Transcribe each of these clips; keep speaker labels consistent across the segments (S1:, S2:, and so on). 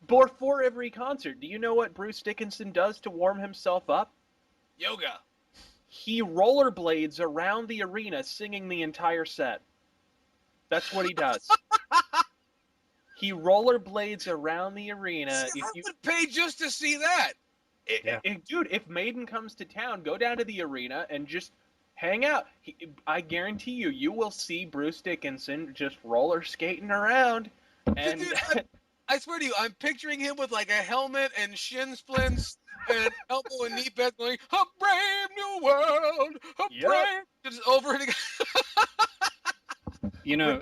S1: Before every concert, do you know what Bruce Dickinson does to warm himself up?
S2: Yoga.
S1: He rollerblades around the arena singing the entire set. That's what he does. He rollerblades around the arena.
S2: I would pay just to see that.
S1: Dude, if Maiden comes to town, go down to the arena and just hang out. I guarantee you, you will see Bruce Dickinson just roller skating around. And
S2: Dude, I swear to you, I'm picturing him with like a helmet and shin splints and elbow and knee pads going, a brave new world, brave, just over and again.
S3: You know,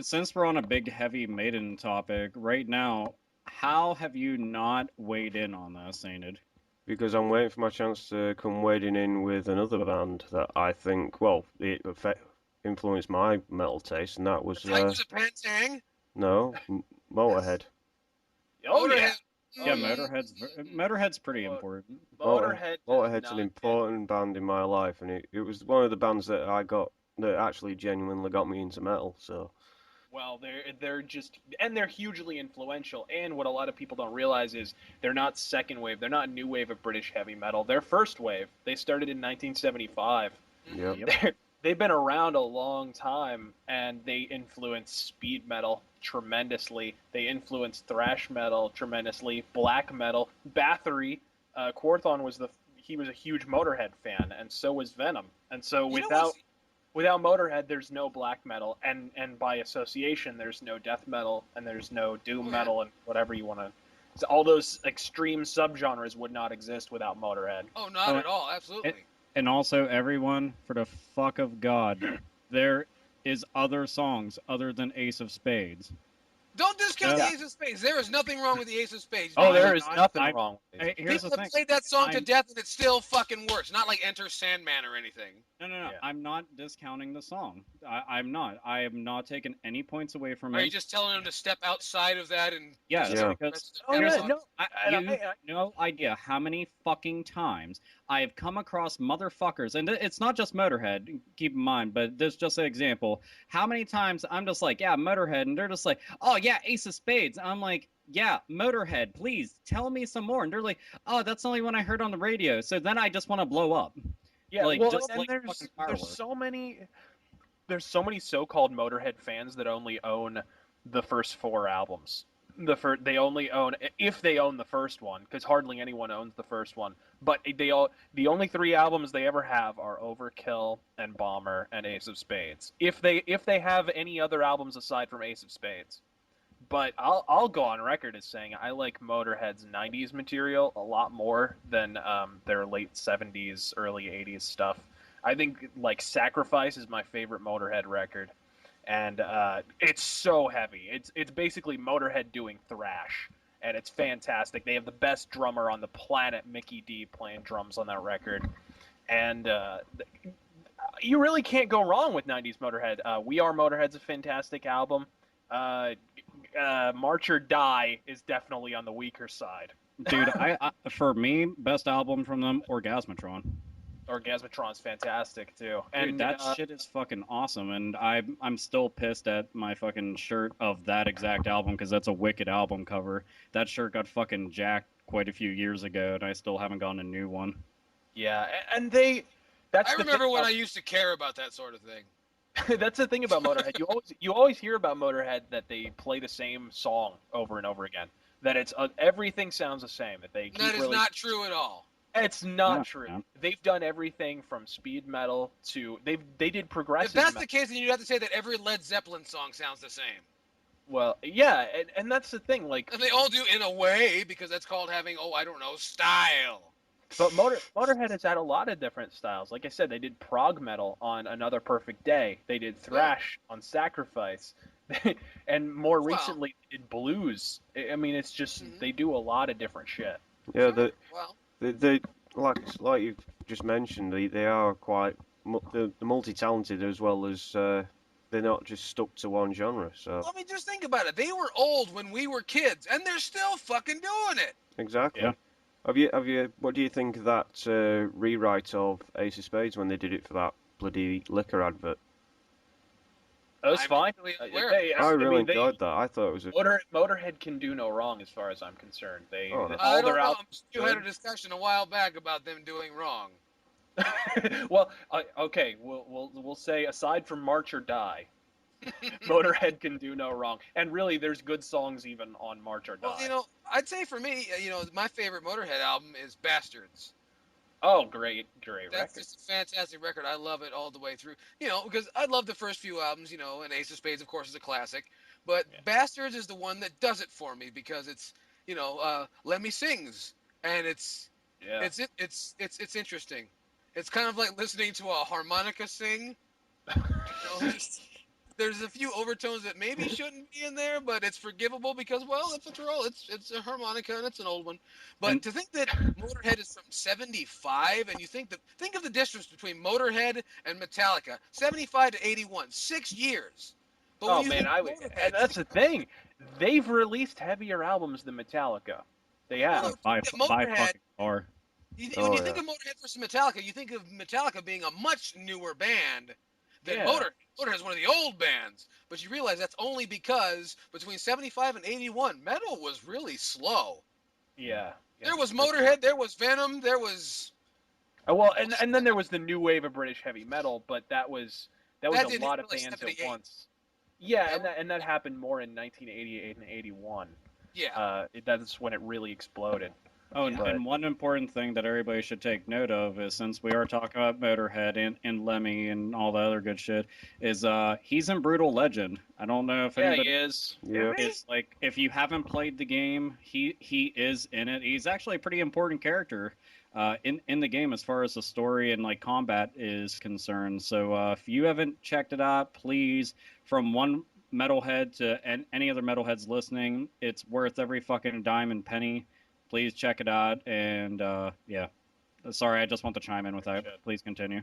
S3: since we're on a big heavy Maiden topic right now, how have you not weighed in on this, Sainted?
S4: Because I'm waiting for my chance to come wading in with another band that I think, well, it influenced my metal taste, and that was
S2: Tigers of Pantang?
S4: no, Motorhead.
S1: Oh yeah,
S3: yeah, Motorhead's pretty important.
S4: Motorhead's an important band in my life, and it was one of the bands that that actually genuinely got me into metal. So.
S1: Well, they're just, and they're hugely influential. And what a lot of people don't realize is they're not second wave. They're not new wave of British heavy metal. They're first wave. They started in 1975.
S4: Yep.
S1: They've been around a long time, and they influence speed metal tremendously. They influence thrash metal tremendously. Black metal. Bathory, Quorthon was he was a huge Motorhead fan, and so was Venom. And so without Motörhead, there's no black metal, and by association, there's no death metal, and there's no doom metal, and whatever you want to. So all those extreme subgenres would not exist without Motörhead.
S2: Oh, not at all, absolutely.
S3: And also, everyone, for the fuck of God, there is other songs other than Ace of Spades.
S2: Don't discount the Ace of Spades. There is nothing wrong with the Ace of Spades.
S1: Oh, there is nothing wrong with it.
S2: People have played that song to death, and it still fucking works. Not like Enter Sandman or anything.
S3: No. Yeah. I'm not discounting the song. I'm not. I am not taking any points away from it.
S2: Are you just telling him to step outside of that and...
S3: Yes, because no idea how many fucking times I have come across motherfuckers, and it's not just Motörhead, keep in mind, but this is just an example. How many times I'm just like, yeah, Motörhead, and they're just like, oh yeah, Ace of Spades. I'm like, yeah, Motörhead, please tell me some more. And they're like, oh, that's the only one I heard on the radio. So then I just want to blow up.
S1: Yeah, there's so many so-called Motörhead fans that only own the first 4 albums. They only own, if they own the first one, because hardly anyone owns the first one. But the only 3 albums they ever have are Overkill and Bomber and Ace of Spades. If they have any other albums aside from Ace of Spades. But I'll go on record as saying I like Motörhead's 90s material a lot more than their late 70s, early 80s stuff. I think like Sacrifice is my favorite Motörhead record, and it's so heavy. It's basically Motörhead doing thrash, and it's fantastic. They have the best drummer on the planet, Mickey D, playing drums on that record, and you really can't go wrong with 90s Motörhead. We Are Motörhead's a fantastic album. March or Die is definitely on the weaker side.
S3: Dude, I for me, best album from them, Orgasmatron.
S1: Orgasmatron's fantastic too.
S3: Dude,
S1: And
S3: that shit is fucking awesome, and I'm still pissed at my fucking shirt of that exact album because that's a wicked album cover. That shirt got fucking jacked quite a few years ago, and I still haven't gotten a new one.
S1: Yeah, and
S2: I remember when I used to care about that sort of thing.
S1: That's the thing about Motörhead. You always hear about Motörhead that they play the same song over and over again. That it's everything sounds the same. That
S2: is not true at all.
S1: It's not true. Yeah. They've done everything from speed metal to they did progressive.
S2: If that's the case, then you'd have to say that every Led Zeppelin song sounds the same.
S1: Well, yeah, and that's the thing. Like,
S2: and they all do in a way because that's called having style.
S1: But Motörhead has had a lot of different styles. Like I said, they did prog metal on Another Perfect Day. They did thrash on Sacrifice. And more recently, they did blues. I mean, it's just, they do a lot of different shit.
S4: Yeah, they like you've just mentioned, they are quite they're multi-talented as well as they're not just stuck to one genre. So
S2: I mean, just think about it. They were old when we were kids, and they're still fucking doing it.
S4: Exactly.
S3: Yeah.
S4: Have you? What do you think of that rewrite of Ace of Spades when they did it for that bloody liquor advert?
S1: That was fine.
S4: I really enjoyed that. I thought it was a...
S1: Motorhead can do no wrong as far as I'm concerned.
S2: I don't know. You had a discussion a while back about them doing wrong.
S1: Well, okay, we'll say aside from March or Die, Motorhead can do no wrong. And really, there's good songs even on March or Die.
S2: Well, I'd say for me, my favorite Motorhead album is Bastards.
S1: Oh, great record.
S2: That's just a fantastic record. I love it all the way through. Because I love the first few albums, and Ace of Spades, of course, is a classic. But Bastards is the one that does it for me because it's, Lemmy sings, and it's interesting. It's kind of like listening to a harmonica sing. There's a few overtones that maybe shouldn't be in there, but it's forgivable because, well, after all, it's a harmonica and it's an old one. But to think that Motorhead is from '75, and you think of the distance between Motorhead and Metallica, '75 to '81, 6 years.
S1: But and that's the thing. They've released heavier albums than Metallica. They have.
S3: By fucking far.
S2: When you think of Motorhead versus Metallica, you think of Metallica being a much newer band than Motorhead. Motorhead is one of the old bands, but you realize that's only because between '75 and '81, metal was really slow.
S1: Yeah.
S2: There was Motorhead, there was Venom, there was.
S1: Well, and then there was the new wave of British heavy metal, but that was a lot of bands at once. Yeah, and that happened more in 1988 and '81.
S2: Yeah.
S1: That's when it really exploded.
S3: Oh, and one important thing that everybody should take note of is, since we are talking about Motorhead and Lemmy and all the other good shit, is he's in Brutal Legend. I don't know if anybody
S1: he is.
S4: Yeah.
S3: It's like, if you haven't played the game, he is in it. He's actually a pretty important character in the game as far as the story and like combat is concerned. So if you haven't checked it out, please, from one metalhead to any other metalheads listening, it's worth every fucking dime and penny. Please check it out, and yeah. Sorry, I just want to chime in with that. Please continue.